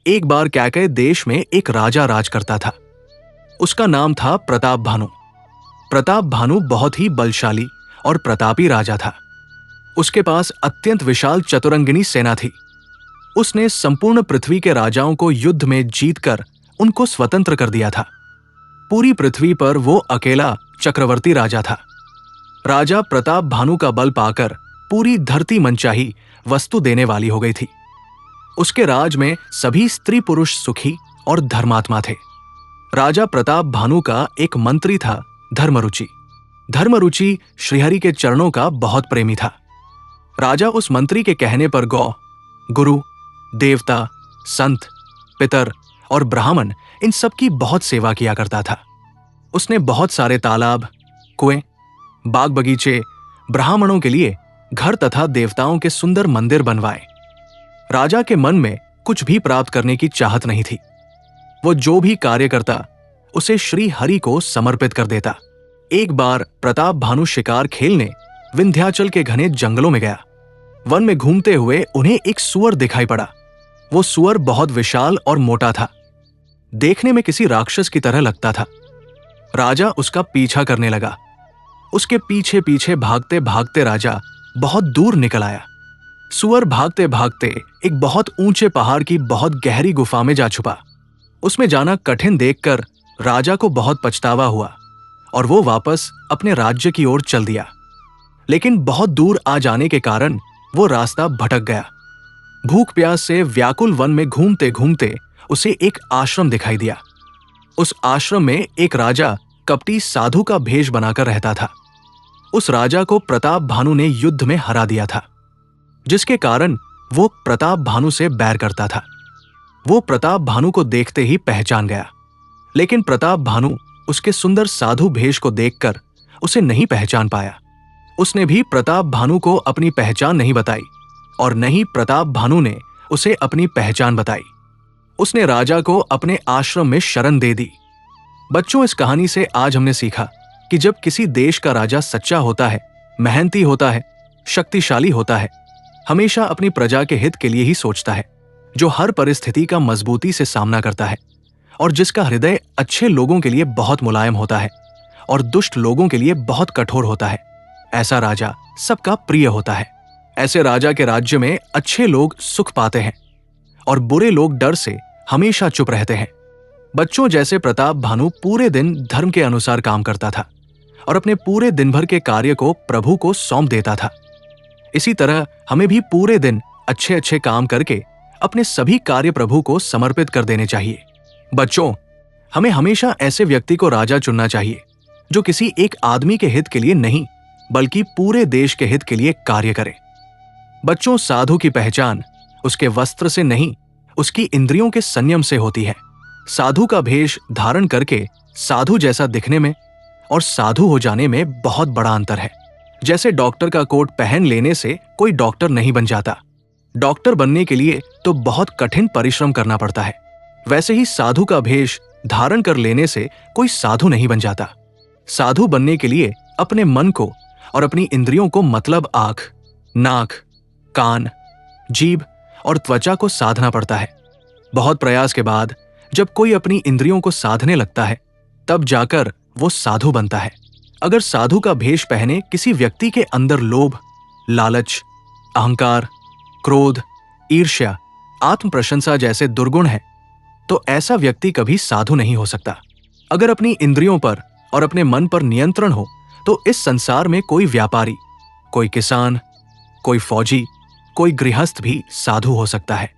एक बार कैकय देश में एक राजा राज करता था। उसका नाम था प्रताप भानु। प्रताप भानु बहुत ही बलशाली और प्रतापी राजा था। उसके पास अत्यंत विशाल चतुरंगिनी सेना थी। उसने संपूर्ण पृथ्वी के राजाओं को युद्ध में जीतकर उनको स्वतंत्र कर दिया था। पूरी पृथ्वी पर वो अकेला चक्रवर्ती राजा था। राजा प्रताप भानु का बल पाकर पूरी धरती मनचाही वस्तु देने वाली हो गई थी। उसके राज में सभी स्त्री पुरुष सुखी और धर्मात्मा थे। राजा प्रताप भानु का एक मंत्री था, धर्मरुचि। धर्मरुचि श्रीहरि के चरणों का बहुत प्रेमी था। राजा उस मंत्री के कहने पर गौ, गुरु, देवता, संत, पितर और ब्राह्मण इन सब की बहुत सेवा किया करता था। उसने बहुत सारे तालाब, कुएं, बाग बगीचे, ब्राह्मणों के लिए घर तथा देवताओं के सुंदर मंदिर बनवाए। राजा के मन में कुछ भी प्राप्त करने की चाहत नहीं थी। वो जो भी कार्य करता उसे श्री हरि को समर्पित कर देता। एक बार प्रताप भानु शिकार खेलने विंध्याचल के घने जंगलों में गया। वन में घूमते हुए उन्हें एक सूअर दिखाई पड़ा। वो सूअर बहुत विशाल और मोटा था। देखने में किसी राक्षस की तरह लगता था। राजा उसका पीछा करने लगा। उसके पीछे पीछे भागते भागते राजा बहुत दूर निकल आया। सूअर भागते भागते एक बहुत ऊंचे पहाड़ की बहुत गहरी गुफा में जा छुपा। उसमें जाना कठिन देखकर राजा को बहुत पछतावा हुआ और वो वापस अपने राज्य की ओर चल दिया। लेकिन बहुत दूर आ जाने के कारण वो रास्ता भटक गया। भूख प्यास से व्याकुल वन में घूमते घूमते उसे एक आश्रम दिखाई दिया। उस आश्रम में एक राजा कपटी साधु का भेष बनाकर रहता था। उस राजा को प्रताप भानु ने युद्ध में हरा दिया था, जिसके कारण वो प्रताप भानु से बैर करता था। वो प्रताप भानु को देखते ही पहचान गया, लेकिन प्रताप भानु उसके सुंदर साधु भेष को देखकर उसे नहीं पहचान पाया। उसने भी प्रताप भानु को अपनी पहचान नहीं बताई और न ही प्रताप भानु ने उसे अपनी पहचान बताई। उसने राजा को अपने आश्रम में शरण दे दी। बच्चों, इस कहानी से आज हमने सीखा कि जब किसी देश का राजा सच्चा होता है, मेहनती होता है, शक्तिशाली होता है, हमेशा अपनी प्रजा के हित के लिए ही सोचता है, जो हर परिस्थिति का मजबूती से सामना करता है और जिसका हृदय अच्छे लोगों के लिए बहुत मुलायम होता है और दुष्ट लोगों के लिए बहुत कठोर होता है, ऐसा राजा सबका प्रिय होता है। ऐसे राजा के राज्य में अच्छे लोग सुख पाते हैं और बुरे लोग डर से हमेशा चुप रहते हैं। बच्चों, जैसे प्रताप भानु पूरे दिन धर्म के अनुसार काम करता था और अपने पूरे दिन भर के कार्य को प्रभु को सौंप देता था, इसी तरह हमें भी पूरे दिन अच्छे अच्छे काम करके अपने सभी कार्य प्रभु को समर्पित कर देने चाहिए। बच्चों, हमें हमेशा ऐसे व्यक्ति को राजा चुनना चाहिए जो किसी एक आदमी के हित के लिए नहीं बल्कि पूरे देश के हित के लिए कार्य करे। बच्चों, साधु की पहचान उसके वस्त्र से नहीं, उसकी इंद्रियों के संयम से होती है। साधु का भेष धारण करके साधु जैसा दिखने में और साधु हो जाने में बहुत बड़ा अंतर है। जैसे डॉक्टर का कोट पहन लेने से कोई डॉक्टर नहीं बन जाता, डॉक्टर बनने के लिए तो बहुत कठिन परिश्रम करना पड़ता है, वैसे ही साधु का भेष धारण कर लेने से कोई साधु नहीं बन जाता। साधु बनने के लिए अपने मन को और अपनी इंद्रियों को मतलब आंख, नाक, कान, जीभ और त्वचा को साधना पड़ता है। बहुत प्रयास के बाद जब कोई अपनी इंद्रियों को साधने लगता है, तब जाकर वो साधु बनता है। अगर साधु का भेष पहने किसी व्यक्ति के अंदर लोभ, लालच, अहंकार, क्रोध, ईर्ष्या, आत्म प्रशंसा जैसे दुर्गुण हैं, तो ऐसा व्यक्ति कभी साधु नहीं हो सकता। अगर अपनी इंद्रियों पर और अपने मन पर नियंत्रण हो, तो इस संसार में कोई व्यापारी, कोई किसान, कोई फौजी, कोई गृहस्थ भी साधु हो सकता है।